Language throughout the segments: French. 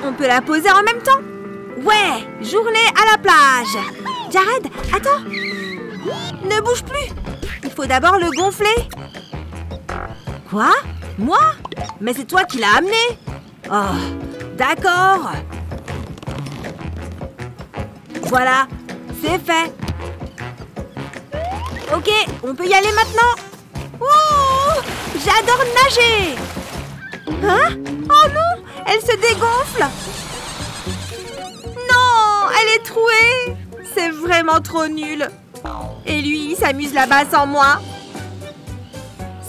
On peut la poser en même temps. Ouais, journée à la plage. Jared, attends. Ne bouge plus. Il faut d'abord le gonfler. Quoi? Moi? Mais c'est toi qui l'as amené. Oh, d'accord. Voilà, c'est fait. Ok, on peut y aller maintenant. Oh, j'adore nager. Hein? Oh non, elle se dégonfle. Non, elle est trouée. C'est vraiment trop nul. Et lui, il s'amuse là-bas sans moi.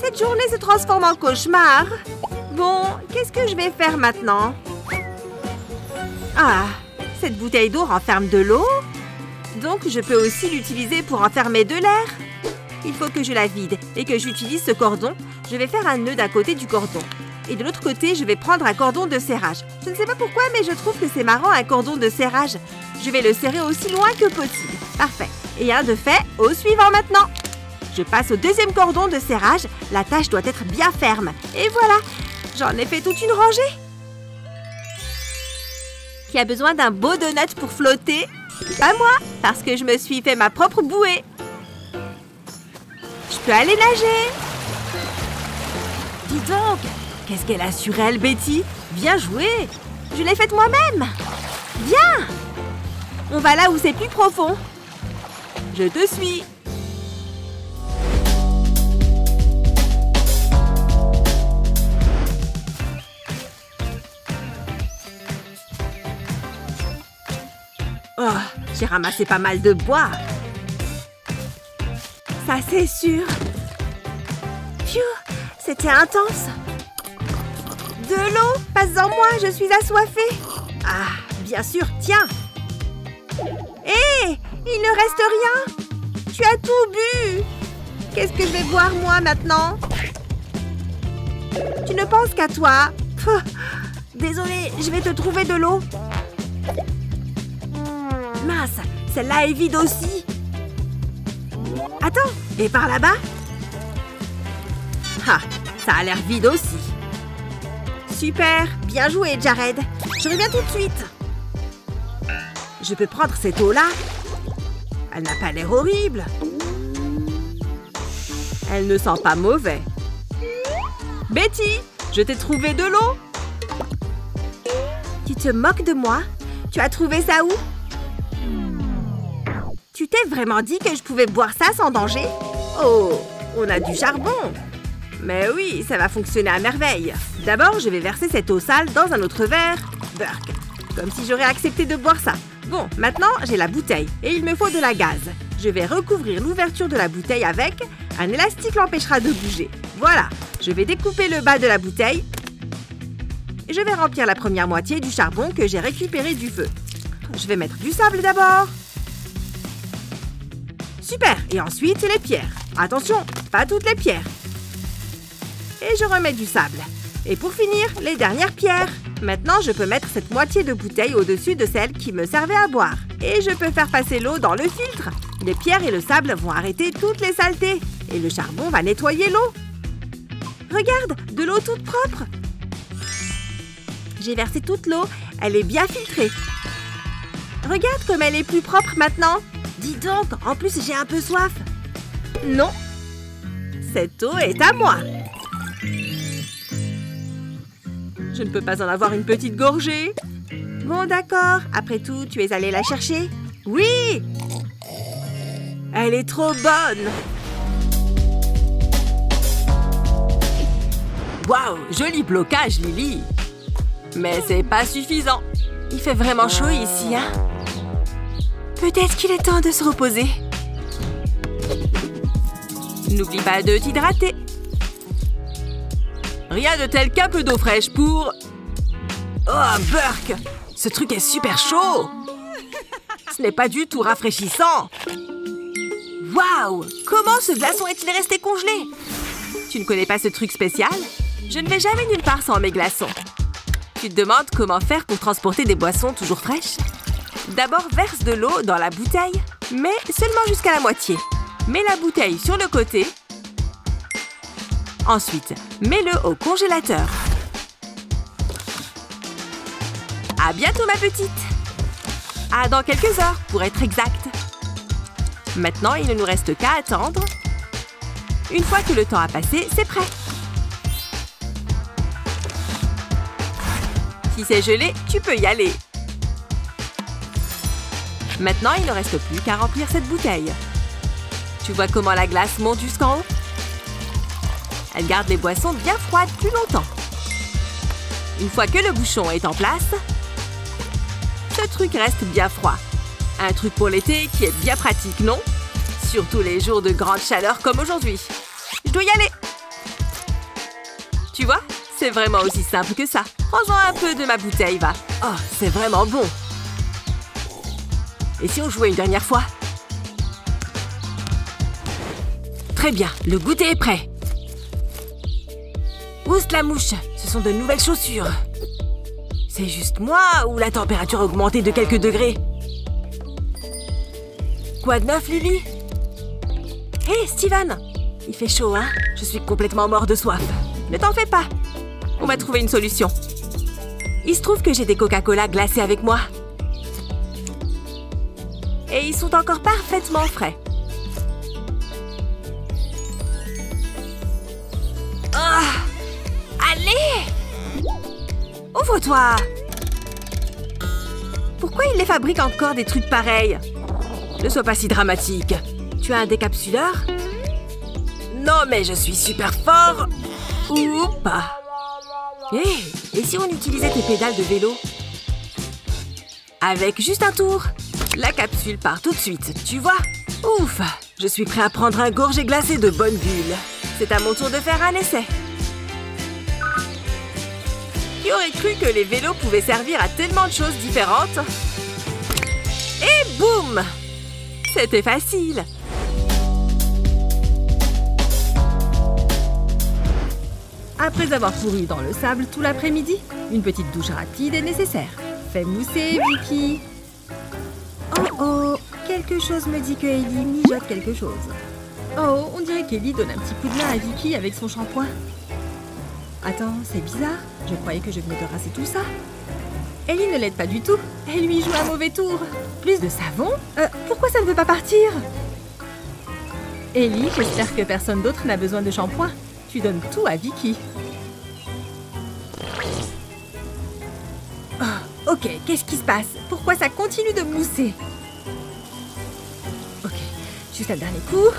Cette journée se transforme en cauchemar. Bon, qu'est-ce que je vais faire maintenant? Ah, cette bouteille d'eau renferme de l'eau. Donc, je peux aussi l'utiliser pour enfermer de l'air. Il faut que je la vide et que j'utilise ce cordon. Je vais faire un nœud d'un côté du cordon. Et de l'autre côté, je vais prendre un cordon de serrage. Je ne sais pas pourquoi, mais je trouve que c'est marrant un cordon de serrage. Je vais le serrer aussi loin que possible. Parfait. Et un de fait, au suivant maintenant. Je passe au deuxième cordon de serrage. La tâche doit être bien ferme. Et voilà, j'en ai fait toute une rangée. Qui a besoin d'un beau donut pour flotter? Pas moi, parce que je me suis fait ma propre bouée. Je peux aller nager. Dis donc, qu'est-ce qu'elle a sur elle, Betty? Bien joué. Je l'ai faite moi-même. Viens. On va là où c'est plus profond. Je te suis. Oh, j'ai ramassé pas mal de bois. Ça, c'est sûr. Phew, c'était intense. De l'eau, passe-en moi, je suis assoiffée. Ah, bien sûr, tiens. Hé, il ne reste rien. Tu as tout bu. Qu'est-ce que je vais boire moi maintenant? Tu ne penses qu'à toi. Pff, désolée, je vais te trouver de l'eau. Mince, celle-là est vide aussi. Attends, et par là-bas? Ah, ça a l'air vide aussi. Super, bien joué, Jared. Je reviens tout de suite. Je peux prendre cette eau-là? Elle n'a pas l'air horrible. Elle ne sent pas mauvais. Betty, je t'ai trouvé de l'eau. Tu te moques de moi? Tu as trouvé ça où? Tu t'es vraiment dit que je pouvais boire ça sans danger? Oh, on a du charbon. Mais oui, ça va fonctionner à merveille. D'abord, je vais verser cette eau sale dans un autre verre. Burk, comme si j'aurais accepté de boire ça. Bon, maintenant, j'ai la bouteille et il me faut de la gaz. Je vais recouvrir l'ouverture de la bouteille avec un élastique l'empêchera de bouger. Voilà, je vais découper le bas de la bouteille. Je vais remplir la première moitié du charbon que j'ai récupéré du feu. Je vais mettre du sable d'abord. Super! Et ensuite, les pierres. Attention, pas toutes les pierres. Et je remets du sable. Et pour finir, les dernières pierres. Maintenant, je peux mettre cette moitié de bouteille au-dessus de celle qui me servait à boire. Et je peux faire passer l'eau dans le filtre. Les pierres et le sable vont arrêter toutes les saletés. Et le charbon va nettoyer l'eau. Regarde, de l'eau toute propre. J'ai versé toute l'eau. Elle est bien filtrée. Regarde comme elle est plus propre maintenant. Dis donc, en plus j'ai un peu soif. Non, cette eau est à moi. Je ne peux pas en avoir une petite gorgée. Bon, d'accord. Après tout, tu es allé la chercher? Oui! Elle est trop bonne. Waouh, joli blocage, Lily. Mais c'est pas suffisant. Il fait vraiment chaud ici, hein? Peut-être qu'il est temps de se reposer. N'oublie pas de t'hydrater. Rien de tel qu'un peu d'eau fraîche pour... Oh, Burk! Ce truc est super chaud! Ce n'est pas du tout rafraîchissant. Waouh! Comment ce glaçon est-il resté congelé? Tu ne connais pas ce truc spécial? Je ne vais jamais nulle part sans mes glaçons. Tu te demandes comment faire pour transporter des boissons toujours fraîches? D'abord, verse de l'eau dans la bouteille, mais seulement jusqu'à la moitié. Mets la bouteille sur le côté. Ensuite, mets-le au congélateur. À bientôt, ma petite. À dans quelques heures, pour être exact. Maintenant, il ne nous reste qu'à attendre. Une fois que le temps a passé, c'est prêt. Si c'est gelé, tu peux y aller. Maintenant, il ne reste plus qu'à remplir cette bouteille. Tu vois comment la glace monte jusqu'en haut? Elle garde les boissons bien froides plus longtemps. Une fois que le bouchon est en place, ce truc reste bien froid. Un truc pour l'été qui est bien pratique, non? Surtout les jours de grande chaleur comme aujourd'hui. Je dois y aller. Tu vois, c'est vraiment aussi simple que ça. Prends-en un peu de ma bouteille, va. Oh, c'est vraiment bon. Et si on jouait une dernière fois? Très bien, le goûter est prêt. Ousse la mouche, ce sont de nouvelles chaussures. C'est juste moi ou la température a augmenté de quelques degrés? Quoi de neuf, Lily? Hé, Steven! Il fait chaud, hein? Je suis complètement mort de soif. Ne t'en fais pas. On va trouver une solution. Il se trouve que j'ai des Coca-Cola glacés avec moi. Et ils sont encore parfaitement frais. Oh! Allez! Ouvre-toi! Pourquoi il les fabrique encore des trucs pareils? Ne sois pas si dramatique. Tu as un décapsuleur? Non, mais je suis super fort! Ou pas? Hé! Et si on utilisait tes pédales de vélo? Avec juste un tour? La capsule part tout de suite, tu vois? Ouf! Je suis prêt à prendre un gorgée glacée de bonnes bulles. C'est à mon tour de faire un essai. Qui aurait cru que les vélos pouvaient servir à tellement de choses différentes? Et boum! C'était facile. Après avoir couru dans le sable tout l'après-midi, une petite douche rapide est nécessaire. Fais mousser, Vicky. Oh, quelque chose me dit que Ellie mijote quelque chose. Oh, on dirait qu'Ellie donne un petit coup de main à Vicky avec son shampoing. Attends, c'est bizarre. Je croyais que je venais de rincer tout ça. Ellie ne l'aide pas du tout. Elle lui joue un mauvais tour. Plus de savon? Pourquoi ça ne veut pas partir? Ellie, j'espère que personne d'autre n'a besoin de shampoing. Tu donnes tout à Vicky. Oh, ok, qu'est-ce qui se passe? Pourquoi ça continue de mousser? Ok, juste un dernier coup.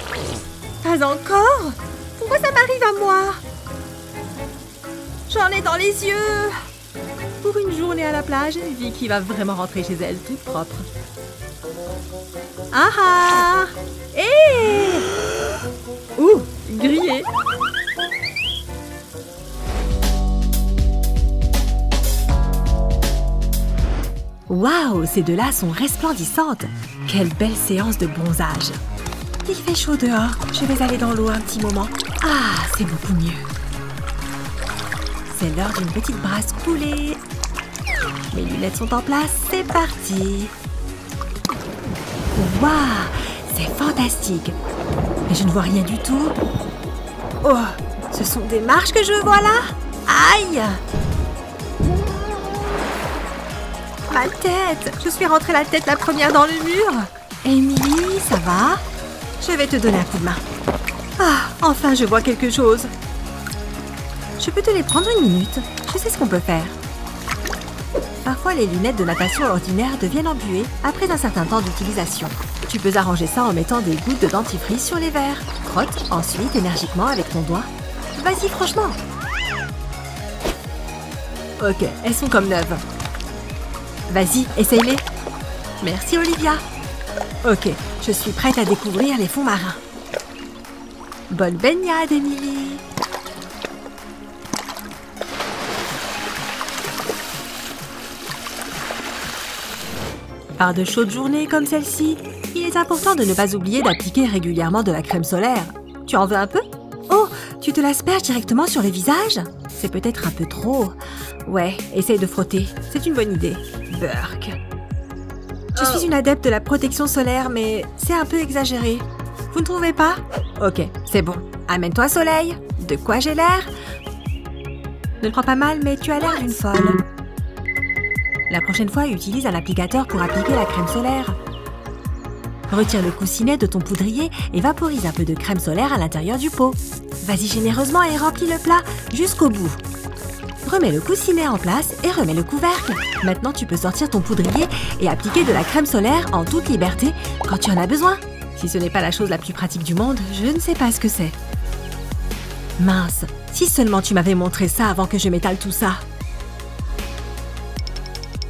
Pas encore? Pourquoi ça m'arrive à moi? J'en ai dans les yeux. Pour une journée à la plage, Vicky va vraiment rentrer chez elle toute propre. Ah ah! Hé! Ouh, grillé. Waouh, ces deux-là sont resplendissantes. Quelle belle séance de bronzage. Il fait chaud dehors. Je vais aller dans l'eau un petit moment. Ah, c'est beaucoup mieux. C'est l'heure d'une petite brasse coulée. Mes lunettes sont en place, c'est parti. Waouh, c'est fantastique. Mais je ne vois rien du tout. Oh, ce sont des marches que je vois là? Aïe! Ma tête! Je suis rentrée la tête la première dans le mur. Emily, ça va? Je vais te donner un coup de main. Ah, enfin je vois quelque chose. Je peux te les prendre une minute. Je sais ce qu'on peut faire. Parfois, les lunettes de natation ordinaires deviennent embuées après un certain temps d'utilisation. Tu peux arranger ça en mettant des gouttes de dentifrice sur les verres. Frotte ensuite énergiquement avec ton doigt. Vas-y, franchement. Ok, elles sont comme neuves. Vas-y, essaye-les. Merci, Olivia. Ok, je suis prête à découvrir les fonds marins. Bonne baignade, Emily. Par de chaudes journées comme celle-ci, il est important de ne pas oublier d'appliquer régulièrement de la crème solaire. Tu en veux un peu? Oh, tu te l'asperges directement sur le visage? C'est peut-être un peu trop. Ouais, essaye de frotter. C'est une bonne idée. Burk. Je suis une adepte de la protection solaire, mais c'est un peu exagéré. Vous ne trouvez pas? Ok, c'est bon. Amène-toi, Soleil. De quoi j'ai l'air? Ne le prends pas mal, mais tu as l'air d'une folle. La prochaine fois, utilise un applicateur pour appliquer la crème solaire. Retire le coussinet de ton poudrier et vaporise un peu de crème solaire à l'intérieur du pot. Vas-y généreusement et remplis le plat jusqu'au bout. Remets le coussinet en place et remets le couvercle. Maintenant, tu peux sortir ton poudrier et appliquer de la crème solaire en toute liberté quand tu en as besoin. Si ce n'est pas la chose la plus pratique du monde, je ne sais pas ce que c'est. Mince, si seulement tu m'avais montré ça avant que je m'étale tout ça.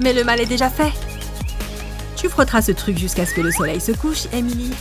Mais le mal est déjà fait. Tu frotteras ce truc jusqu'à ce que le soleil se couche, Emily.